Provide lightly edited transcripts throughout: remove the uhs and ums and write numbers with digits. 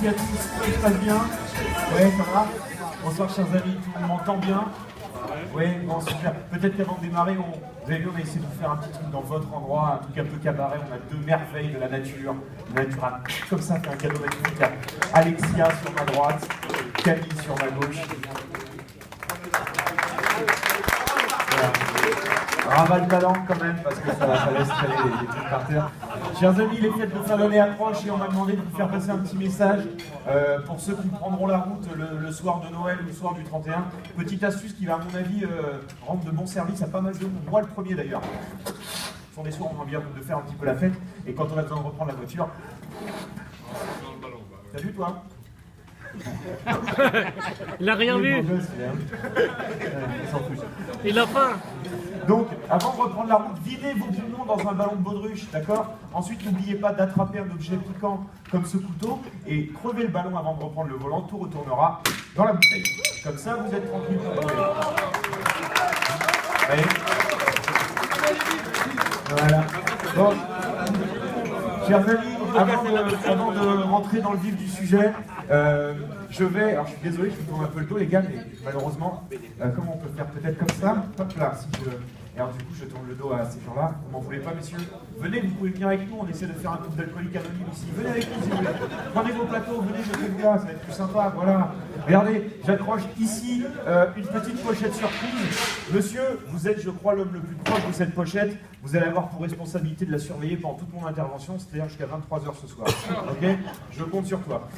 merci à tous, ça se passe bien. Ouais, ça va. Bonsoir chers amis, tout le monde m'entend bien? Oui, bon super. Peut-être qu'avant de démarrer, vous avez vu, on a essayé de faire un petit truc dans votre endroit, un truc un peu cabaret. On a deux merveilles de la nature. La nature a comme ça fait un cadeau magnifique à Alexia sur ma droite, Camille sur ma gauche. Voilà. Ravale ta langue quand même, parce que ça laisse traîner les trucs par terre. Chers amis, les fêtes de fin d'année approchent et on m'a demandé de vous faire passer un petit message pour ceux qui prendront la route le soir de Noël ou le soir du 31. Petite astuce qui va, à mon avis, rendre de bons services à pas mal de monde. Moi, le premier d'ailleurs. Ce sont des soirs où on a bien de faire un petit peu la fête et quand on a besoin de reprendre la voiture. T'as vu, toi? Il n'a rien vu. Il a faim. Donc, avant de reprendre la route, videz vos poumons dans un ballon de baudruche, d'accord? Ensuite, n'oubliez pas d'attraper un objet piquant comme ce couteau et crevez le ballon avant de reprendre le volant, tout retournera dans la bouteille. Comme ça, vous êtes tranquille. Allez. Voilà. Bon. Chers amis, avant de rentrer dans le vif du sujet, je vais, alors je suis désolé, je vous tourne un peu le dos les gars, mais malheureusement, comment on peut faire peut-être comme ça? Hop là, si je... Et alors du coup, je tourne le dos à ces gens-là. Vous m'en voulez pas, messieurs? Venez, vous pouvez venir avec nous, on essaie de faire un couple d'alcooliques anonymes ici. Venez avec nous si vous voulez. Prenez vos plateaux, venez, je fais là, ça va être plus sympa, voilà. Regardez, j'accroche ici une petite pochette surprise. Monsieur, vous êtes, je crois, l'homme le plus proche de cette pochette. Vous allez avoir pour responsabilité de la surveiller pendant toute mon intervention, c'est-à-dire jusqu'à 23h ce soir. Ok? Je compte sur toi.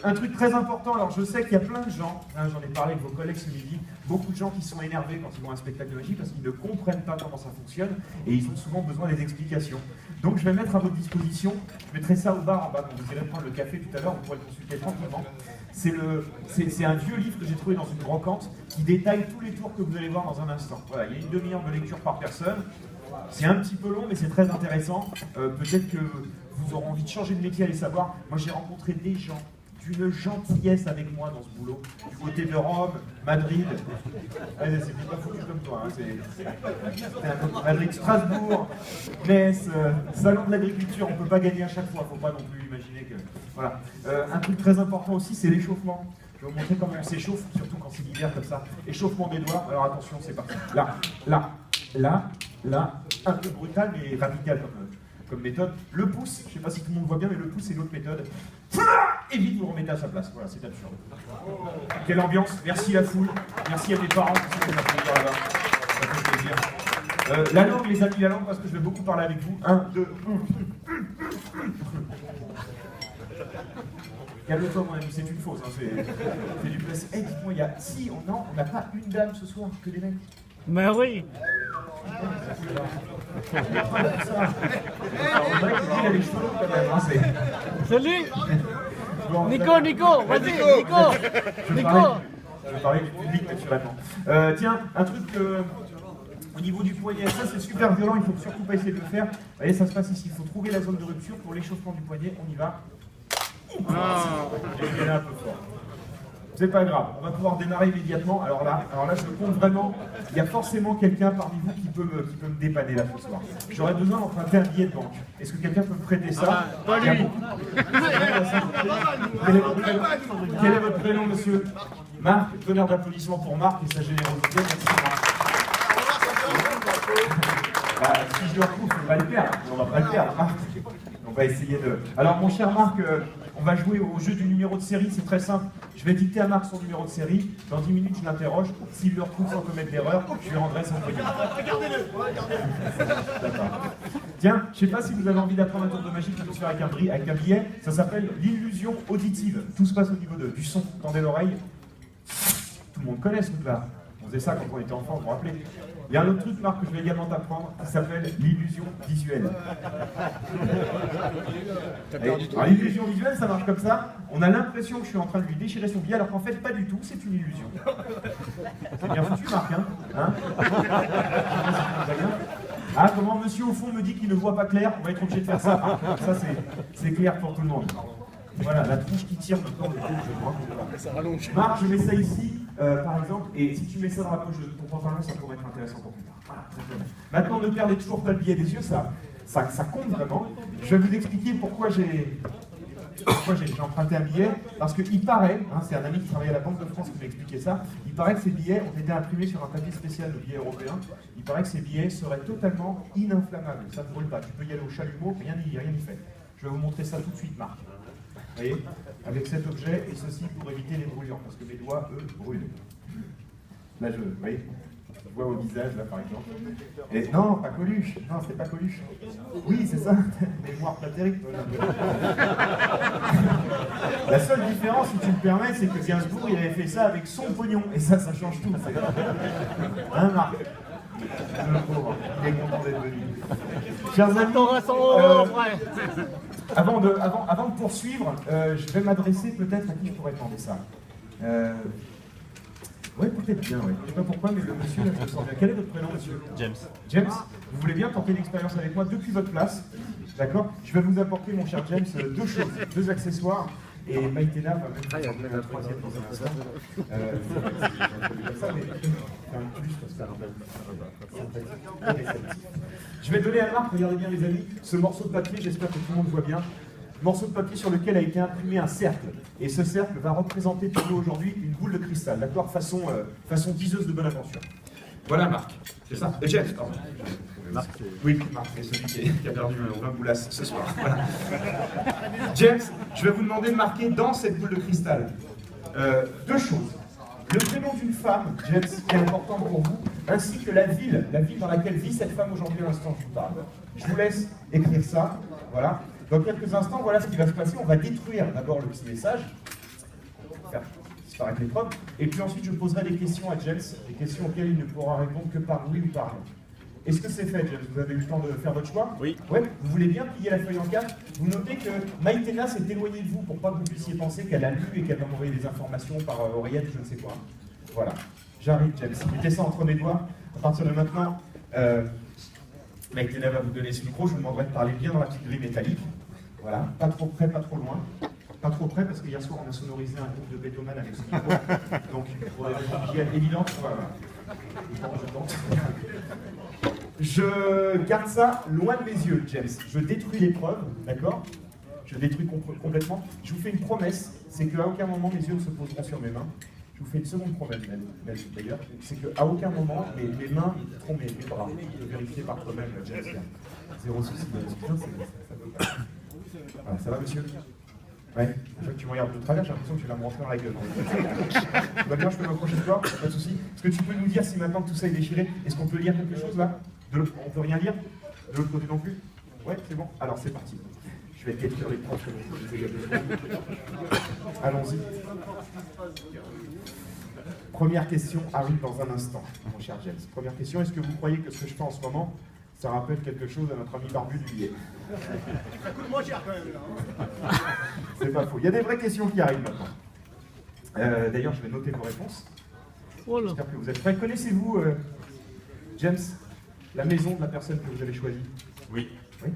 Un truc très important, alors je sais qu'il y a plein de gens, hein, j'en ai parlé avec vos collègues ce midi, beaucoup de gens qui sont énervés quand ils vont à un spectacle de magie parce qu'ils ne comprennent pas comment ça fonctionne et ils ont souvent besoin des explications. Donc je vais mettre à votre disposition, je mettrai ça au bar en bas quand vous irez prendre le café tout à l'heure, vous pourrez le consulter tranquillement. C'est un vieux livre que j'ai trouvé dans une brocante qui détaille tous les tours que vous allez voir dans un instant. Voilà, il y a une demi-heure de lecture par personne. C'est un petit peu long, mais c'est très intéressant. Peut-être que vous aurez envie de changer de métier, allez savoir. Moi, j'ai rencontré des gens d'une gentillesse avec moi dans ce boulot. Du côté de Rome, Madrid. C'est pas foutu comme toi. Hein. Madrid, Strasbourg, Metz, Salon de l'agriculture. On ne peut pas gagner à chaque fois. Il ne faut pas non plus imaginer que... Voilà. Un truc très important aussi, c'est l'échauffement. Je vais vous montrer comment on s'échauffe, surtout quand c'est l'hiver comme ça. Échauffement des doigts. Alors attention, c'est parti. Là, un peu brutal mais radical comme méthode. Le pouce, je ne sais pas si tout le monde voit bien, mais le pouce c'est l'autre méthode. Et vite vous remettez à sa place. Voilà, c'est absurde. Quelle ambiance. Merci la foule. Merci à mes parents qui sont là-bas. Ça fait plaisir. La langue, les amis, la langue, parce que je vais beaucoup parler avec vous. 1, 2. Calme-toi mon ami, c'est une fausse, hein, c'est du placé. Eh, dites-moi, si, on n'a pas une dame ce soir, que des mecs. Mais oui. Salut. Nico, vas-y, Nico. Je vais parler du public naturellement. Tiens, un truc au niveau du poignet, ça c'est super violent, il ne faut surtout pas essayer de le faire. Vous voyez, ça se passe ici, il faut trouver la zone de rupture pour l'échauffement du poignet, on y va. J'ai un peu fort. C'est pas grave, on va pouvoir démarrer immédiatement. Alors là, je compte vraiment. Il y a forcément quelqu'un parmi vous qui peut me dépanner là ce soir. J'aurais besoin d'emprunter un billet de banque. Est-ce que quelqu'un peut me prêter ça? Il y a beaucoup. Quel est votre prénom, monsieur? Marc, tonnerre d'applaudissements pour Marc et sa générosité. Merci Marc. Si je le retrouve, on va le perdre. On va pas le perdre, Marc. On va essayer de... Alors mon cher Marc, on va jouer au jeu du numéro de série, c'est très simple. Je vais dicter à Marc son numéro de série, dans 10 minutes je l'interroge, s'il le retrouve sans commettre d'erreur, je lui rendrai son poignet. Regardez-le. D'accord. Tiens, je ne sais pas si vous avez envie d'apprendre un tour de magie qui peut se faire avec un billet, ça s'appelle l'illusion auditive. Tout se passe au niveau du son, tendez l'oreille. Tout le monde connaît ce truc-là. On faisait ça quand on était enfant, vous vous rappelez? Il y a un autre truc, Marc, que je vais également t'apprendre, qui s'appelle l'illusion visuelle. Alors, l'illusion visuelle, ça marche comme ça. On a l'impression que je suis en train de lui déchirer son billet, alors qu'en fait, pas du tout, c'est une illusion. C'est bien foutu, Marc, hein? Ah, comment monsieur au fond me dit qu'il ne voit pas clair? On va être obligé de faire ça. Ça, c'est clair pour tout le monde. Voilà, la trouche qui tire maintenant le coup, je crois qu'on peut pas. Marc, je mets ça ici, par exemple, et si tu mets ça dans la poche de ton pantalon, ça pourrait être intéressant pour plus tard. Voilà, très bien. Maintenant, ne perdez toujours pas le billet des yeux, ça compte vraiment. Je vais vous expliquer pourquoi j'ai Pourquoi j'ai emprunté un billet? Parce qu'il paraît, hein, c'est un ami qui travaille à la Banque de France qui m'a expliqué ça, il paraît que ces billets ont été imprimés sur un papier spécial de billets européens. Il paraît que ces billets seraient totalement ininflammables, ça ne brûle pas. Tu peux y aller au chalumeau, rien n'y fait. Je vais vous montrer ça tout de suite, Marc. Vous voyez, avec cet objet, et ceci pour éviter les brûlures, parce que mes doigts, eux, brûlent. Là, vous voyez, je vois au visage, là, par exemple. Et non, pas Coluche. Non, c'est pas Coluche. Oui, c'est ça. Mémoire platérique. La seule différence, si tu me permets, c'est que Gainsbourg, il avait fait ça avec son pognon. Et ça change tout. Hein, Marc? Le pauvre, il est content d'être venu. Chers amis, avant de poursuivre, je vais m'adresser peut-être à qui je pourrais demander ça. Oui, peut-être bien, oui. Je ne sais pas pourquoi, mais le monsieur, là, je me sens bien. Quel est votre prénom, monsieur? James. James, vous voulez bien tenter l'expérience avec moi depuis votre place? D'accord? Je vais vous apporter, mon cher James, deux choses, deux accessoires. Et Maïtena va même vous apporter la troisième dans un instant. Je vais donner à Marc, regardez bien les amis, ce morceau de papier, j'espère que tout le monde voit bien. Morceau de papier sur lequel a été imprimé un cercle. Et ce cercle va représenter pour nous aujourd'hui une boule de cristal, d'accord, façon diseuse de bonne aventure. Voilà Marc, c'est ça? James, pardon. Marc, oui, Marc, c'est celui qui a perdu 20 boulasses ce soir. Voilà. James, je vais vous demander de marquer dans cette boule de cristal deux choses. Le prénom d'une femme, James, qui est important pour vous, ainsi que la ville dans laquelle vit cette femme aujourd'hui à l'instant où je vous parle. Je vous laisse écrire ça, voilà. Dans quelques instants, voilà ce qui va se passer. On va détruire d'abord le petit message, faire disparaître les preuves, et puis ensuite je poserai des questions à James, des questions auxquelles il ne pourra répondre que par oui ou par non. Est-ce que c'est fait, James? Vous avez eu le temps de faire votre choix? Oui. Ouais. Vous voulez bien plier la feuille en quatre? Vous notez que Maïtena s'est éloignée de vous pour pas que vous puissiez penser qu'elle a lu et qu'elle va m'envoyer des informations par oreillette, je ne sais quoi. Voilà. J'arrive, James. Mettez ça entre mes doigts. À partir de maintenant, Maïtena va vous donner ce micro. Je vous demanderai de parler bien dans la petite grille métallique. Voilà. Pas trop près, pas trop loin. Pas trop près parce que hier soir on a sonorisé un groupe de bétoman avec ce micro. Donc pour des raisons d'hygiène évidentes, voilà. Je tente. Je garde ça loin de mes yeux, James. Je détruis les preuves, d'accord? Je détruis complètement. Je vous fais une promesse, c'est qu'à aucun moment mes yeux ne se poseront sur mes mains. Je vous fais une seconde promesse, d'ailleurs, c'est qu'à aucun moment mes mains ne quitteront mes bras. Je vais vérifier par toi-même, James. Zéro souci. Voilà, ça va, monsieur? Ouais, je vois que tu me regardes de travers, j'ai l'impression que tu vas me rentrer dans la gueule. Tout va bien, je peux m'approcher de toi, pas de souci. Est-ce que tu peux nous dire si maintenant que tout ça est déchiré, est-ce qu'on peut lire quelque chose là? On peut rien lire? De l'autre côté non plus? Ouais, c'est bon. Alors c'est parti. Je vais détruire les proches. Allons-y. Première question arrive dans un instant, mon cher James. Première question, est-ce que vous croyez que ce que je fais en ce moment, ça rappelle quelque chose à notre ami barbu du billet? Ça coûte moins cher quand même là. C'est pas faux. Il y a des vraies questions qui arrivent maintenant. D'ailleurs, je vais noter vos réponses. J'espère que vous êtes prêts. Connaissez-vous, James, la maison de la personne que vous avez choisie? Oui. Oui.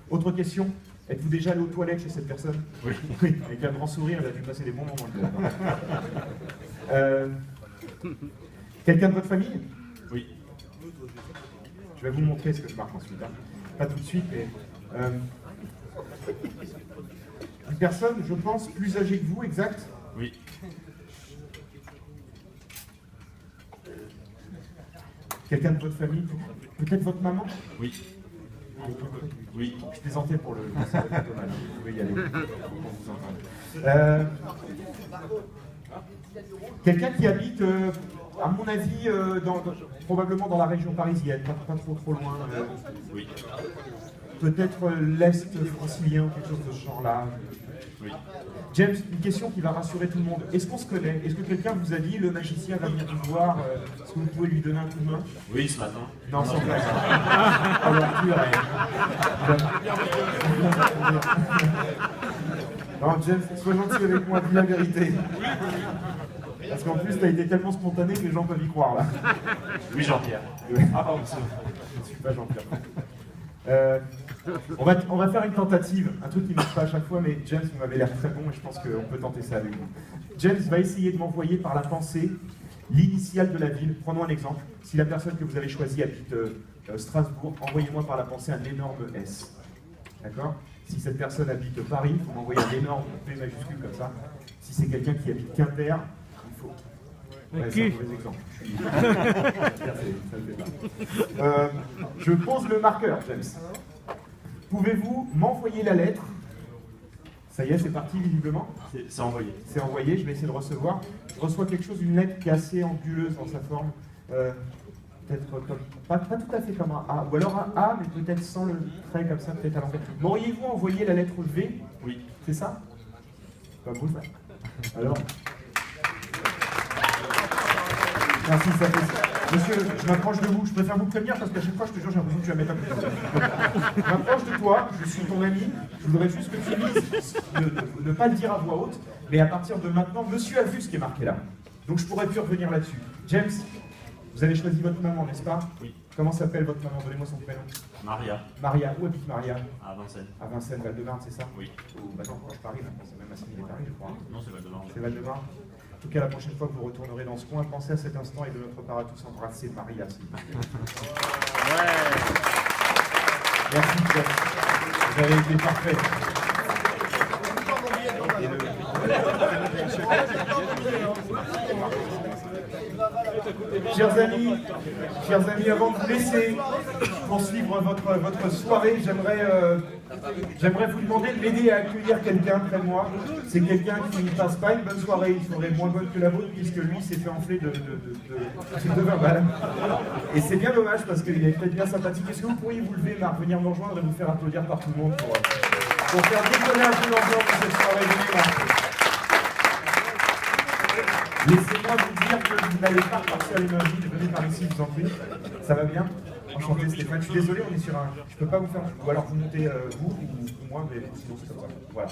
Autre question, êtes-vous déjà allé aux toilettes chez cette personne? Oui. Oui, avec un grand sourire, elle a dû passer des bons moments. Quelqu'un de votre famille? Oui. Je vais vous montrer ce que je marque ensuite. Hein. Pas tout de suite, mais... une personne, je pense, plus âgée que vous, exact? Oui. Quelqu'un de votre famille? Peut-être votre maman? Oui. Oui. Je plaisantais pour le... Vous pouvez y aller. On vous entend. Quelqu'un qui habite, à mon avis, probablement dans la région parisienne, pas trop loin. Oui. Peut-être l'Est francilien, quelque chose de ce genre-là. Oui. James, une question qui va rassurer tout le monde. Est-ce qu'on se connaît? Est-ce que quelqu'un vous a dit le magicien va venir vous voir? Est-ce que vous pouvez lui donner un coup de main? Oui, ce matin. Non, sans blague. Alors, tu Non, James, sois gentil avec moi, dis la vérité. Parce qu'en plus, tu as été tellement spontané que les gens peuvent y croire, là. Oui, Jean-Pierre. Ah, pardon, je ne suis pas Jean-Pierre. On va faire une tentative, un truc qui ne marche pas à chaque fois, mais James, vous m'avez l'air très bon et je pense qu'on peut tenter ça avec vous. James va essayer de m'envoyer par la pensée l'initiale de la ville. Prenons un exemple. Si la personne que vous avez choisie habite Strasbourg, envoyez-moi par la pensée un énorme S. D'accord? Si cette personne habite Paris, il faut m'envoyer un énorme P majuscule comme ça. Si c'est quelqu'un qui habite Quimper, il faut... Ouais, c'est un mauvais exemple. Ça le fait pas. Je pose le marqueur, James. Pouvez-vous m'envoyer la lettre? Ça y est, c'est parti visiblement. C'est envoyé. C'est envoyé, je vais essayer de recevoir. Je reçois quelque chose, une lettre qui est assez anguleuse dans sa forme. Peut-être comme... Pas tout à fait comme un A, ou alors un A, mais peut-être sans le trait comme ça, peut-être à l'envers. M'auriez-vous envoyé la lettre V? Oui. C'est ça? Pas beau ça. Alors? Merci, ça fait ça. Monsieur, je m'approche de vous, je préfère vous prévenir parce qu'à chaque fois, je te jure, j'ai l'impression que tu vas mettre un coup de pied. Je m'approche de toi, je suis ton ami, je voudrais juste que tu lises, ne pas le dire à voix haute, mais à partir de maintenant, monsieur a vu ce qui est marqué là. Donc je pourrais plus revenir là-dessus. James, vous avez choisi votre maman, n'est-ce pas? Oui. Comment s'appelle votre maman? Donnez-moi son prénom. Maria. Maria, où habite Maria? À Vincennes. À Vincennes, Val-de-Marne, c'est ça? Oui. Bah non, je Paris maintenant, c'est même assimilé Paris, je crois. Non, c'est Val-de-Marne. C'est Val-de-Marne. En tout cas, la prochaine fois que vous retournerez dans ce coin, pensez à cet instant et de notre part à tous embrasser Maria. Merci, Jeff. Vous avez été parfait. Chers amis, avant de vous laisser poursuivre votre soirée, j'aimerais vous demander de m'aider à accueillir quelqu'un près de moi. C'est quelqu'un qui ne passe pas une bonne soirée, il serait moins bonne que la vôtre, puisque lui s'est fait enfler de verbal. Et c'est bien dommage parce qu'il est peut-être bien sympathique. Est-ce que vous pourriez vous lever, Marc, venir me rejoindre et vous faire applaudir par tout le monde pour faire déconner un peu l'ambiance de cette soirée de Marc. Laissez-moi vous dire que vous n'allez pas repartir à l'énergie, venez par ici, je vous en prie. Ça va bien? Enchanté Stéphane, je suis désolé, on est sur un... Je peux pas vous faire... Ou alors vous montez vous ou moi, mais sinon c'est comme ça. Voilà.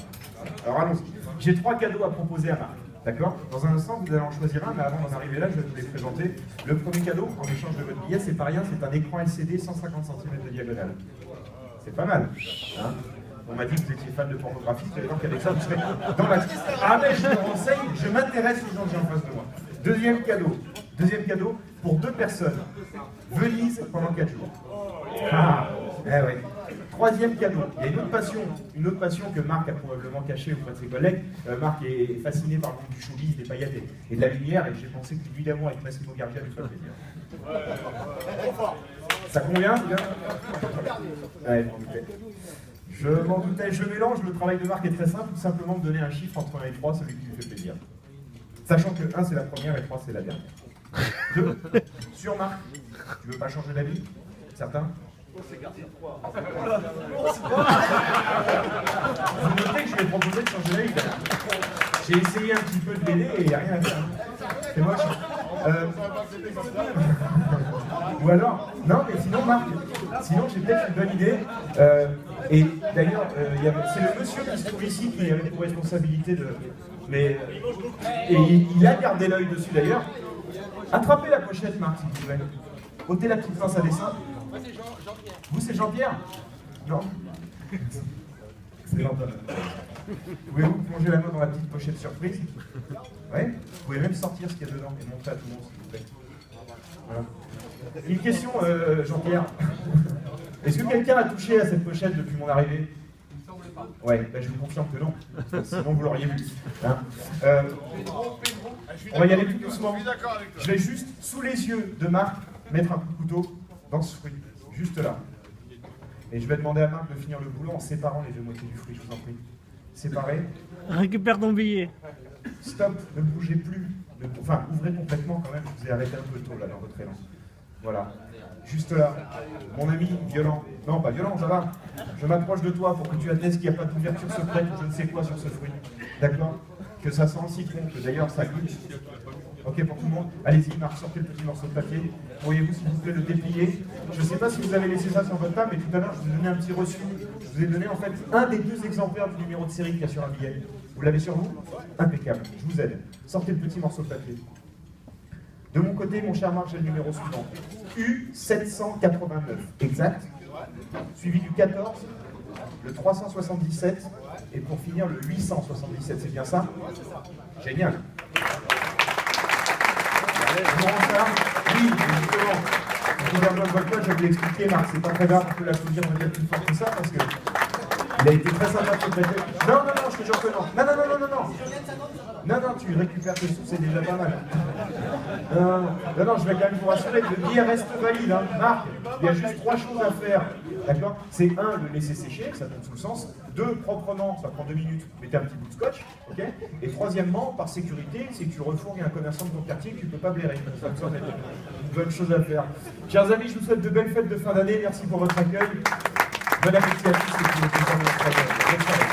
Alors allons-y. J'ai 3 cadeaux à proposer à Marc. D'accord? Dans un instant, vous allez en choisir un, mais avant d'en arriver là, je vais vous les présenter. Le premier cadeau, en échange de votre billet, c'est pas rien, c'est un écran LCD 150 cm de diagonale. C'est pas mal. Hein? On m'a dit que vous étiez fan de pornographie, c'est donc qu'avec ça, vous serez dans la... Ah mais je me renseigne, je m'intéresse aux gens qui sont en face de moi. Deuxième cadeau pour 2 personnes. Venise pendant 4 jours. Ah, eh oui. Troisième cadeau, il y a une autre passion que Marc a probablement cachée auprès de ses collègues. Marc est fasciné par le monde du showbiz, des paillettes et de la lumière, et j'ai pensé que évidemment avec Massimo Gardia lui ferait plaisir. Ça convient, bien? Ouais, je m'en doutais, je mélange, le travail de Marc est très simple, tout simplement me donner un chiffre entre 1 et 3, celui qui lui fait plaisir. Sachant que 1 c'est la première et 3 c'est la dernière. 2, sur Marc, tu veux pas changer d'avis? Certains? Vous notez que je lui ai proposé de changer d'avis. J'ai essayé un petit peu de l'aider et il n'y a rien à faire. C'est moche. Ou alors, non mais sinon Marc, j'ai peut-être une bonne idée. Et d'ailleurs, c'est le monsieur qui se trouve ici qui avait pour responsabilité de... Et il a gardé l'œil dessus d'ailleurs. Attrapez la pochette, Marc, s'il vous plaît. Ôtez la petite pince à dessin. Moi, c'est Jean-Pierre. Vous, c'est Jean-Pierre? Non. Excellent. Pouvez-vous plonger la main dans la petite pochette surprise? Ouais. Vous pouvez même sortir ce qu'il y a dedans et montrer à tout le monde, s'il vous plaît. Voilà. Une question, Jean-Pierre. Est-ce que quelqu'un a touché à cette pochette depuis mon arrivée? Ouais, ben je vous confirme que non. Sinon vous l'auriez vu. Hein, on va y aller tout doucement. Je vais juste, sous les yeux de Marc, mettre un coup de couteau dans ce fruit. Juste là. Et je vais demander à Marc de finir le boulot en séparant les 2 moitiés du fruit, je vous en prie. Séparez. Récupère ton billet. Stop, ne bougez plus. Enfin, ouvrez complètement quand même, je vous ai arrêté un peu tôt là dans votre élan. Voilà. Juste là, mon ami violent. Non, pas violent, ça va. Je m'approche de toi pour que tu attestes qu'il n'y a pas d'ouverture secrète ou je ne sais quoi sur ce fruit. D'accord? Que ça sent le citron, que d'ailleurs ça goûte. Ok pour tout le monde? Allez-y, Marc, sortez le petit morceau de papier. Pourriez-vous s'il vous plaît le déplier? Je ne sais pas si vous avez laissé ça sur votre table, mais tout à l'heure je vous ai donné un petit reçu. Je vous ai donné en fait un des 2 exemplaires du numéro de série qu'il y a sur un billet. Vous l'avez sur vous? Impeccable, je vous aide. Sortez le petit morceau de papier. De mon côté, mon cher Marc, j'ai le numéro suivant. U789, exact. Suivi du 14, le 377, et pour finir, le 877. C'est bien ça? Génial. Oui, justement. Le gouvernement de votre pote, je vais vous l'expliquer, Marc, c'est pas très grave, on peut l'applaudir, on va dire plus fort que ça, parce que Il a été très sympa de te prêter. Non, non, non, je te jure que non. Non, non, non, non, non, non. Non, non, tu récupères tes sous, c'est déjà pas mal. Non, non, non, non, je vais quand même vous rassurer que le billet reste valide. Hein. Marc, il y a juste 3 choses à faire. D'accord? C'est 1, le laisser sécher, ça donne tout le sens. 2, proprement, ça prend 2 minutes, mettez un petit bout de scotch. Okay, et troisièmement, par sécurité, si tu refourgues un commerçant de ton quartier, tu ne peux pas blairer. Ça me semble être une bonne chose à faire. Chers amis, je vous souhaite de belles fêtes de fin d'année. Merci pour votre accueil. Bon appétit à tous et puis au plaisir de votre travail. Bonne soirée.